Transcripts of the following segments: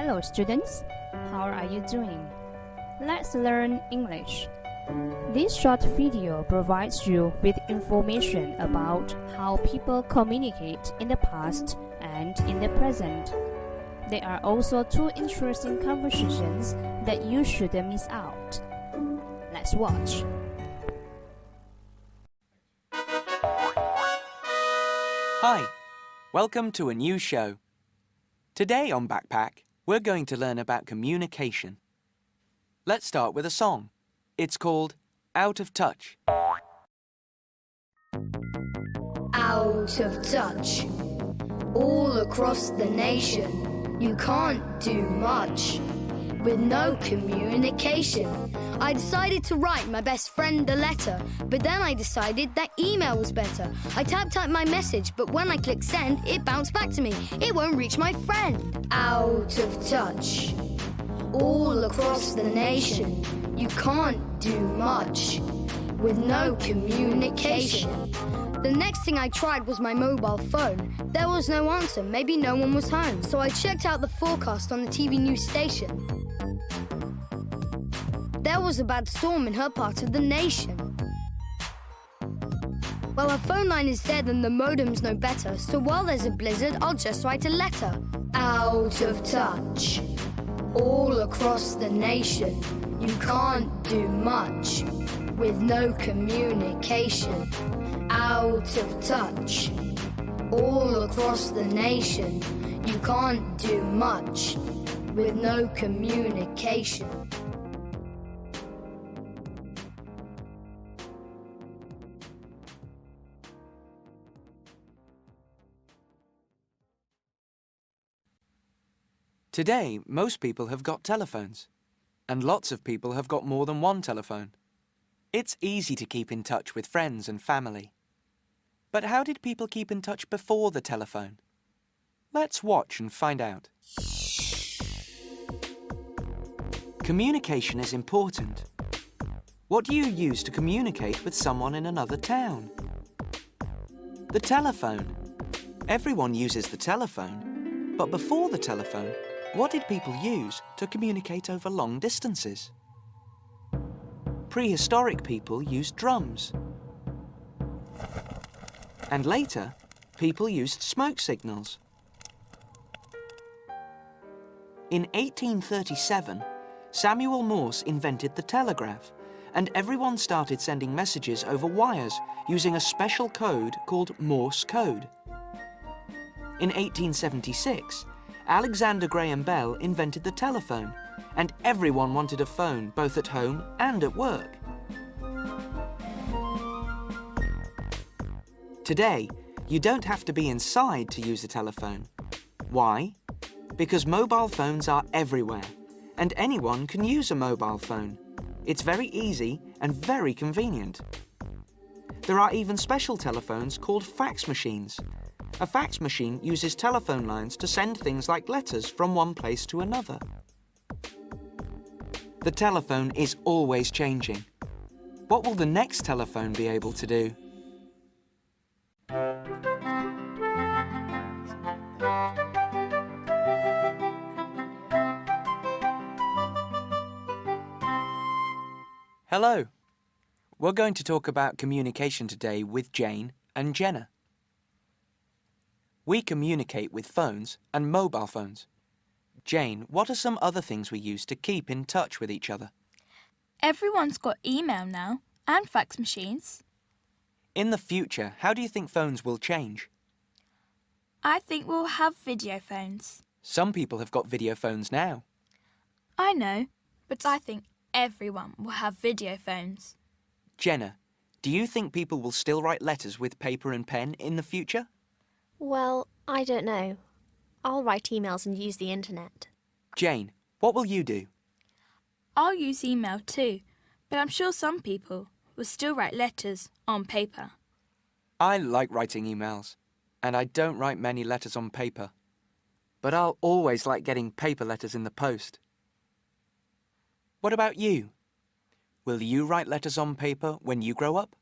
Hello students, how are you doing? Let's learn English. This short video provides you with information about how people communicate in the past and in the present. There are also two interesting conversations that you shouldn't miss out. Let's watch. Hi, welcome to a new show. Today on Backpack, we're going to learn about communication. Let's start with a song. It's called Out of Touch. Out of touch. All across the nation, you can't do much with no communication. I decided to write my best friend a letter, but then I decided that email was better. I typed out my message, but when I clicked send, it bounced back to me. It won't reach my friend. Out of touch. All across the nation, you can't do much with no communication. The next thing I tried was my mobile phone. There was no answer. Maybe no one was home. So I checked out the forecast on the TV news station. There was a bad storm in her part of the nation. Well, her phone line is dead and the modem's no better, so while there's a blizzard, I'll just write a letter. Out of touch. All across the nation, you can't do much with no communication. Out of touch. All across the nation, you can't do much with no communication. Today, most people have got telephones, and lots of people have got more than one telephone. It's easy to keep in touch with friends and family. But how did people keep in touch before the telephone? Let's watch and find out. Communication is important. What do you use to communicate with someone in another town? The telephone. Everyone uses the telephone. But before the telephone, what did people use to communicate over long distances? Prehistoric people used drums. And later, people used smoke signals. In 1837, Samuel Morse invented the telegraph, and everyone started sending messages over wires using a special code called Morse code. In 1876, Alexander Graham Bell invented the telephone, and everyone wanted a phone both at home and at work. Today, you don't have to be inside to use a telephone. Why? Because mobile phones are everywhere, and anyone can use a mobile phone. It's very easy and very convenient. There are even special telephones called fax machines. A fax machine uses telephone lines to send things like letters from one place to another. The telephone is always changing. What will the next telephone be able to do? Hello. We're going to talk about communication today with Jane and Jenna. We communicate with phones and mobile phones. Jane, what are some other things we use to keep in touch with each other? Everyone's got email now and fax machines. In the future, how do you think phones will change? I think we'll have video phones. Some people have got video phones now. I know, but I think everyone will have video phones. Jenna, do you think people will still write letters with paper and pen in the future? Well, I don't know. I'll write emails and use the internet. Jane, what will you do? I'll use email too, but I'm sure some people will still write letters on paper. I like writing emails, and I don't write many letters on paper. But I'll always like getting paper letters in the post. What about you? Will you write letters on paper when you grow up?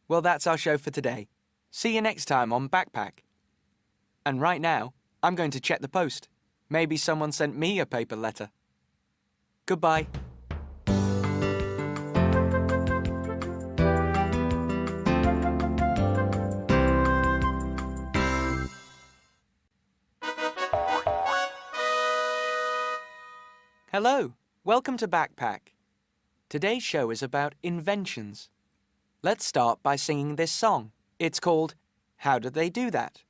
Well, that's our show for today. See you next time on Backpack. And right now, I'm going to check the post. Maybe someone sent me a paper letter. Goodbye. Hello, welcome to Backpack. Today's show is about inventions. Let's start by singing this song. It's called How Did They Do That?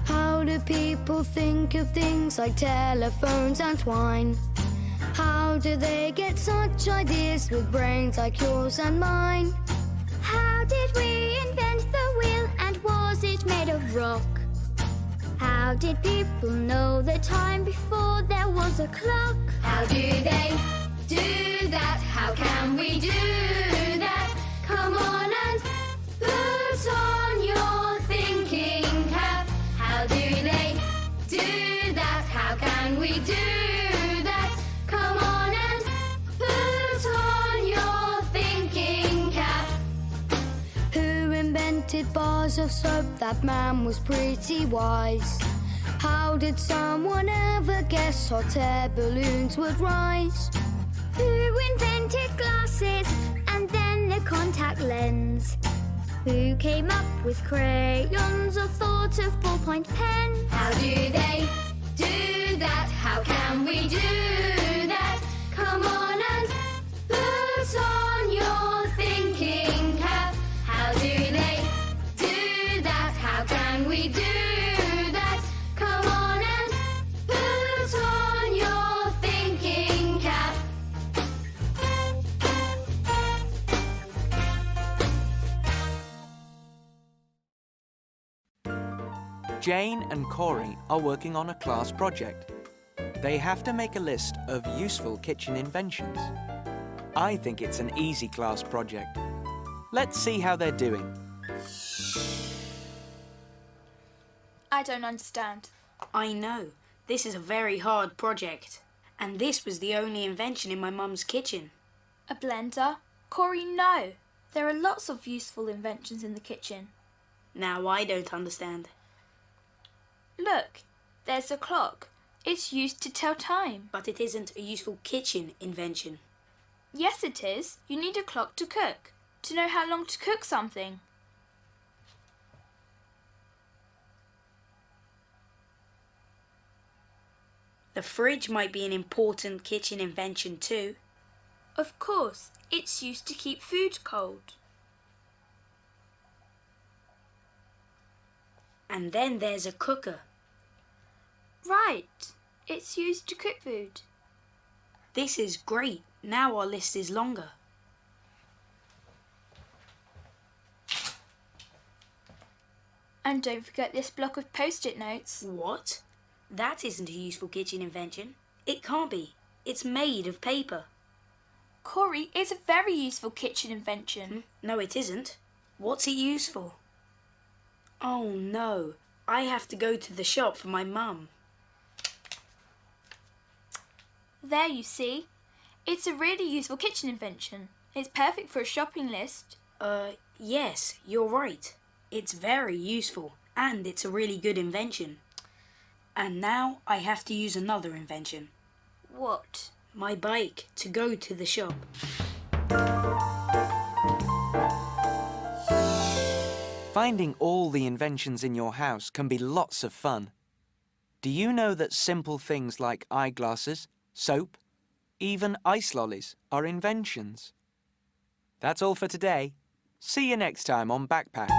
How do people think of things like telephones and twine? How do they get such ideas with brains like yours and mine? How did we invent the wheel, and was it made of rock? How did people know the time before there was a clock? How do they do that? How can we do that? Come on and put on your thinking cap. How do they do that? How can we do that? Come on and put on your thinking cap. Who invented bars of soap? That man was pretty wise. How did someone ever guess hot air balloons would rise? Who invented glasses and then the contact lens? Who came up with crayons or thought of ballpoint pens? How do they do that? How can we do that? Come on and put on your thinking cap. How do they do that? How can we do that? Come on and put on your thinking cap. Jane and Corey are working on a class project. They have to make a list of useful kitchen inventions. I think it's an easy class project. Let's see how they're doing. I don't understand. I know. This is a very hard project. And this was the only invention in my mum's kitchen. A blender? Corey, no. There are lots of useful inventions in the kitchen. Now I don't understand. Look, there's a clock. It's used to tell time. But it isn't a useful kitchen invention. Yes, it is. You need a clock to cook, to know how long to cook something. The fridge might be an important kitchen invention too. Of course, it's used to keep food cold. And then there's a cooker. Right, it's used to cook food. This is great. Now our list is longer. And don't forget this block of post-it notes. What? That isn't a useful kitchen invention. It can't be. It's made of paper. Corey, it's a very useful kitchen invention. No, it isn't. What's it used for? Oh no, I have to go to the shop for my mum. There, you see. It's a really useful kitchen invention. It's perfect for a shopping list. Yes, you're right. It's very useful, and it's a really good invention. And now I have to use another invention. What? My bike to go to the shop. Finding all the inventions in your house can be lots of fun. Do you know that simple things like eyeglasses, soap, even ice lollies are inventions? That's all for today. See you next time on Backpack.